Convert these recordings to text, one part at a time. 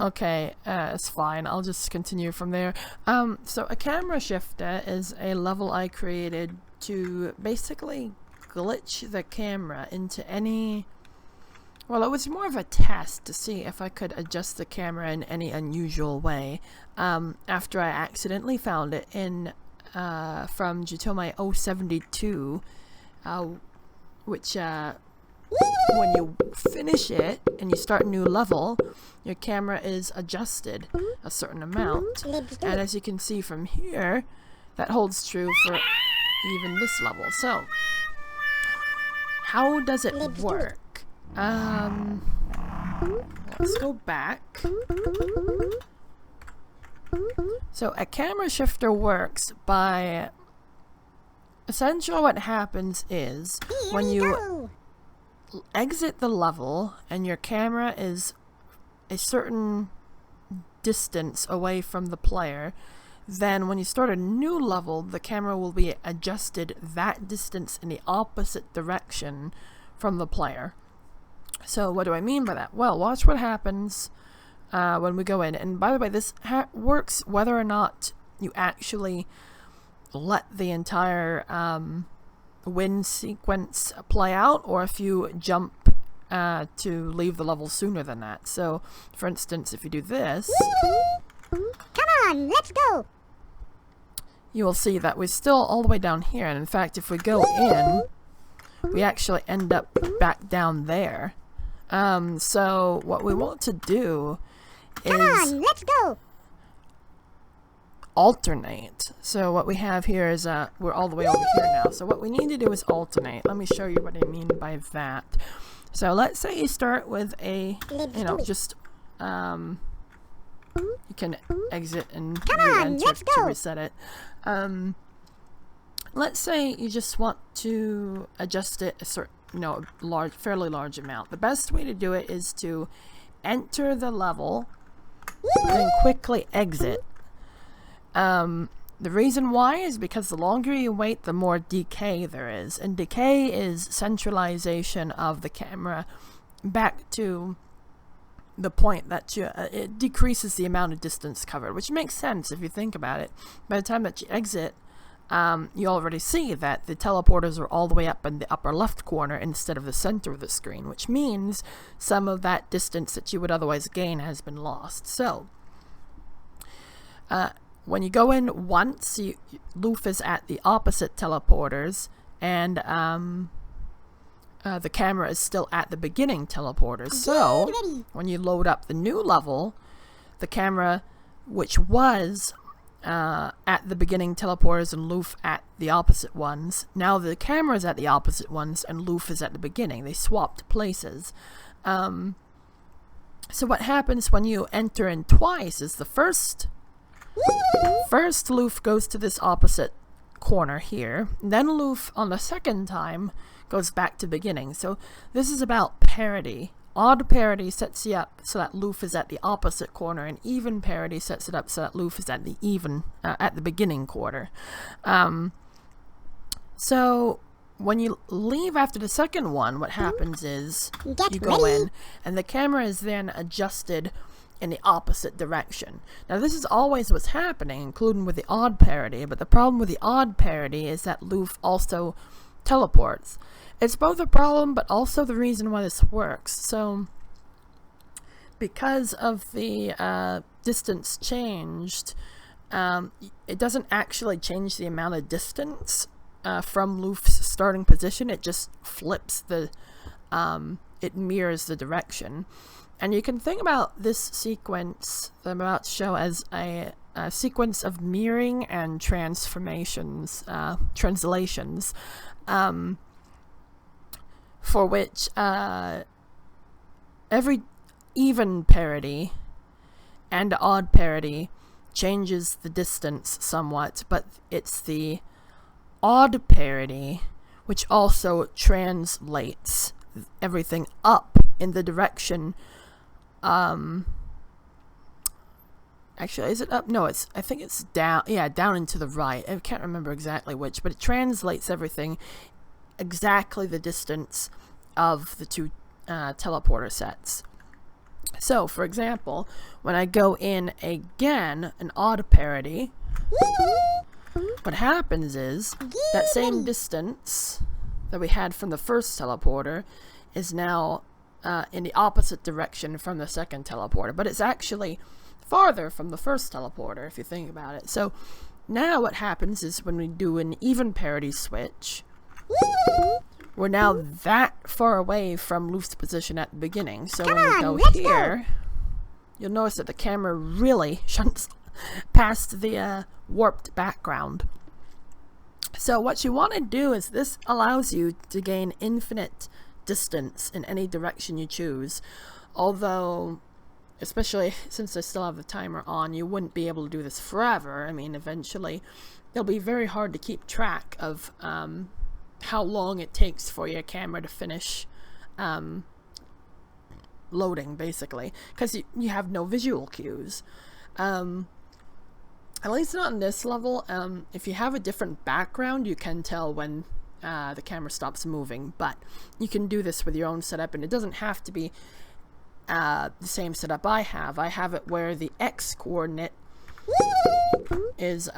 Okay, it's fine. I'll just continue from there. So a camera shifter is a level I created to basically glitch the camera into any... Well, it was more of a test to see if I could adjust the camera in any unusual way. After I accidentally found it in from Jitome 072, which when you finish it and you start a new level, your camera is adjusted a certain amount. And as you can see from here, that holds true for even this level. So, how does it work? Let's go back. So a camera shifter works by... Essentially what happens is when you exit the level and your camera is a certain distance away from the player, then when you start a new level, the camera will be adjusted that distance in the opposite direction from the player. So what do I mean by that? Well, watch what happens when we go in. And by the way, this works whether or not you actually let the entire win sequence play out, or if you jump to leave the level sooner than that. So, for instance, if you do this... Come on, let's go! You will see that we're still all the way down here. And in fact, if we go in, we actually end up back down there. So what we want to do is... Come on, let's go! Alternate. So what we have here is, we're all the way over here now. So what we need to do is alternate. Let me show you what I mean by that. So let's say you start with a, just, you can exit and re-enter to reset it. Let's say you just want to adjust it a certain, fairly large amount. The best way to do it is to enter the level and then quickly exit. The reason why is because the longer you wait, the more decay there is. And decay is centralization of the camera back to the point that it decreases the amount of distance covered, which makes sense if you think about it. By the time that you exit, you already see that the teleporters are all the way up in the upper left corner instead of the center of the screen, which means some of that distance that you would otherwise gain has been lost. So, when you go in once, Loof is at the opposite teleporters, and the camera is still at the beginning teleporters. So, when you load up the new level, the camera, which was at the beginning teleporters and Loof at the opposite ones, now the camera is at the opposite ones and Loof is at the beginning. They swapped places. So what happens when you enter in twice is the first Loof goes to this opposite corner here. Then Loof on the second time goes back to beginning. So this is about parity. Odd parity sets you up so that Loof is at the opposite corner, and even parity sets it up so that Loof is at the at the beginning quarter. So when you leave after the second one, what happens is you go in, and the camera is then adjusted in the opposite direction. Now this is always what's happening, including with the odd parity, but the problem with the odd parity is that Loof also teleports. It's both a problem but also the reason why this works. So because of the distance changed, it doesn't actually change the amount of distance from Loof's starting position. It just flips the it mirrors the direction. And you can think about this sequence that I'm about to show as a sequence of mirroring and translations, for which every even parity and odd parity changes the distance somewhat, but it's the odd parity which also translates everything up in the direction. Actually, is it up? No, I think it's down. Yeah, down and to the right. I can't remember exactly which, but it translates everything exactly the distance of the two teleporter sets. So, for example, when I go in again, an odd parity, what happens is that same distance that we had from the first teleporter is now in the opposite direction from the second teleporter, but it's actually farther from the first teleporter if you think about it. So now what happens is when we do an even parity switch, we're now that far away from Luft's position at the beginning. So when we go here, you'll notice that the camera really shunts past the warped background. So what you want to do is this allows you to gain infinite distance in any direction you choose. Although, especially since I still have the timer on, you wouldn't be able to do this forever. I mean, eventually it'll be very hard to keep track of how long it takes for your camera to finish loading, basically, because you have no visual cues. At least not on this level. If you have a different background, you can tell when the camera stops moving, but you can do this with your own setup, and it doesn't have to be the same setup I have. I have it where the X coordinate is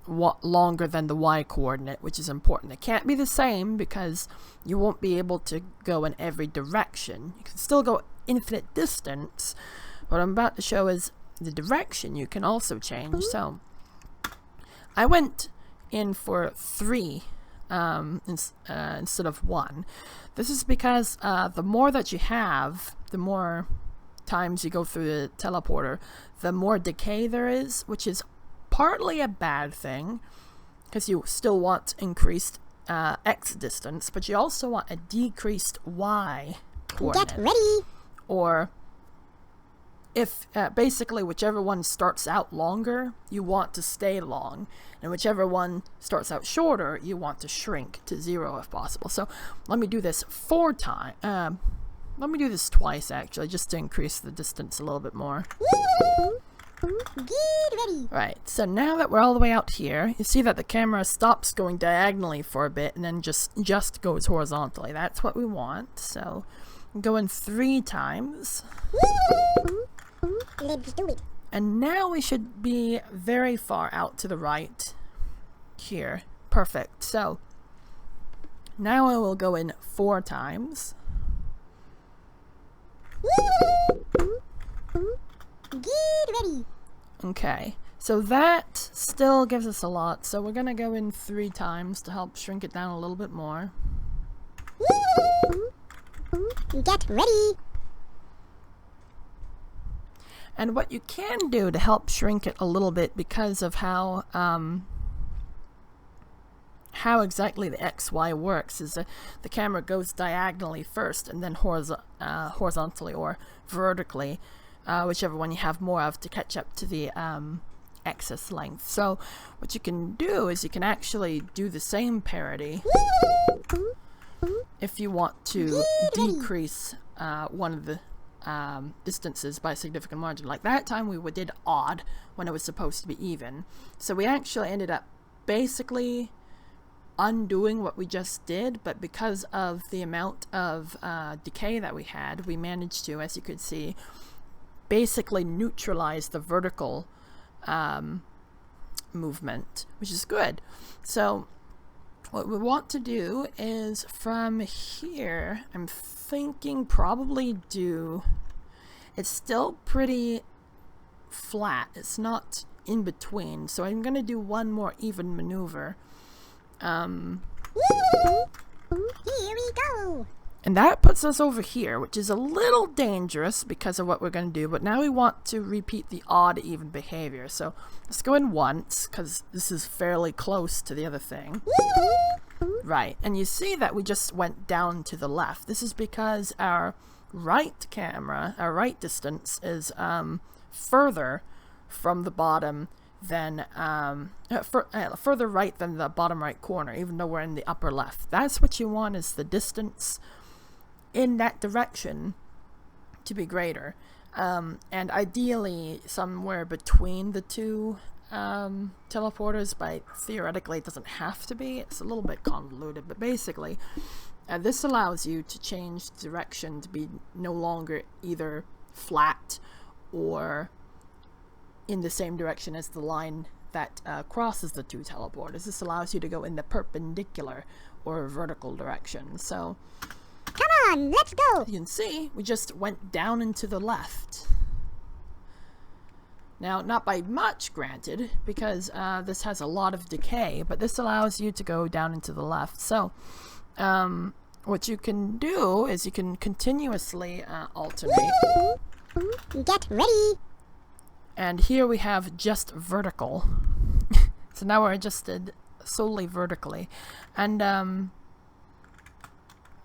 longer than the Y coordinate, which is important. It can't be the same because you won't be able to go in every direction. You can still go infinite distance. What I'm about to show is the direction you can also change. So I went in for 3 instead of 1. This is because the more that you have, the more times you go through the teleporter, the more decay there is, which is partly a bad thing because you still want increased X distance, but you also want a decreased Y coordinate. Get ready. Or if basically whichever one starts out longer, you want to stay long, and whichever one starts out shorter, you want to shrink to 0 if possible. So let me do this 4 times. Let me do this twice actually, just to increase the distance a little bit more. Get ready. Right, so now that we're all the way out here, you see that the camera stops going diagonally for a bit and then just goes horizontally. That's what we want. So I'm going 3 times. Let's do it. And now we should be very far out to the right here. Perfect. So now I will go in 4 times. Get ready. Okay, so that still gives us a lot, so we're gonna go in 3 times to help shrink it down a little bit more. Get ready. And what you can do to help shrink it a little bit, because of how exactly the XY works, is that the camera goes diagonally first and then horizontally or vertically, whichever one you have more of, to catch up to the excess length. So what you can do is you can actually do the same parity if you want to decrease one of the distances by a significant margin. Like that time we did odd when it was supposed to be even. So we actually ended up basically undoing what we just did, but because of the amount of decay that we had, we managed to, as you could see, basically neutralize the vertical movement, which is good. So what we want to do is from here, I'm thinking probably do, it's still pretty flat, it's not in between, so I'm going to do one more even maneuver. Here we go. And that puts us over here, which is a little dangerous because of what we're going to do, but now we want to repeat the odd even behavior. So let's go in once, because this is fairly close to the other thing. Right, and you see that we just went down to the left. This is because our right camera, our right distance is further from the bottom than, further right than the bottom right corner, even though we're in the upper left. That's what you want, is the distance in that direction to be greater, and ideally somewhere between the 2 teleporters, but theoretically it doesn't have to be. It's a little bit convoluted, but basically this allows you to change direction to be no longer either flat or in the same direction as the line that crosses the two teleporters. This allows you to go in the perpendicular or vertical direction. So, come on, let's go. You can see we just went down and to the left. Now, not by much, granted, because this has a lot of decay, but this allows you to go down and to the left. So, what you can do is you can continuously alternate. Get ready. And here we have just vertical. So now we're adjusted solely vertically. And,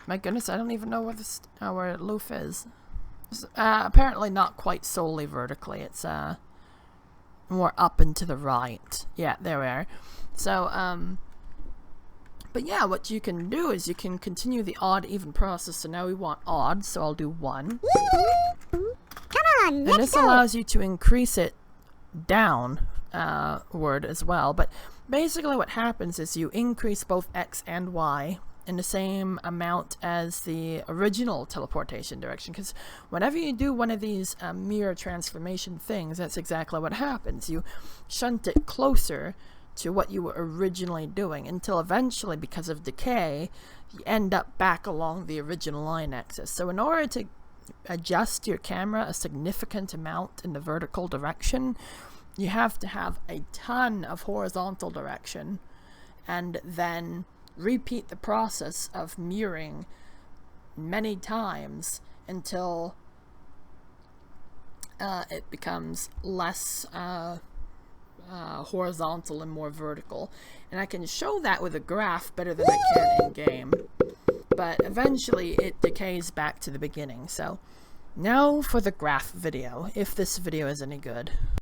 my goodness, I don't even know where Loof is. It's, apparently not quite solely vertically. It's, more up and to the right. Yeah, there we are. So, but yeah, what you can do is you can continue the odd-even process. So now we want odd, so I'll do 1. Come on, let's And this allows you to increase it down word as well. But basically what happens is you increase both X and Y in the same amount as the original teleportation direction, because whenever you do one of these mirror transformation things, that's exactly what happens. You shunt it closer to what you were originally doing until eventually, because of decay, you end up back along the original line axis. So in order to adjust your camera a significant amount in the vertical direction, you have to have a ton of horizontal direction and then repeat the process of mirroring many times until it becomes less horizontal and more vertical. And I can show that with a graph better than I can in game, but eventually it decays back to the beginning. So now for the graph video, if this video is any good.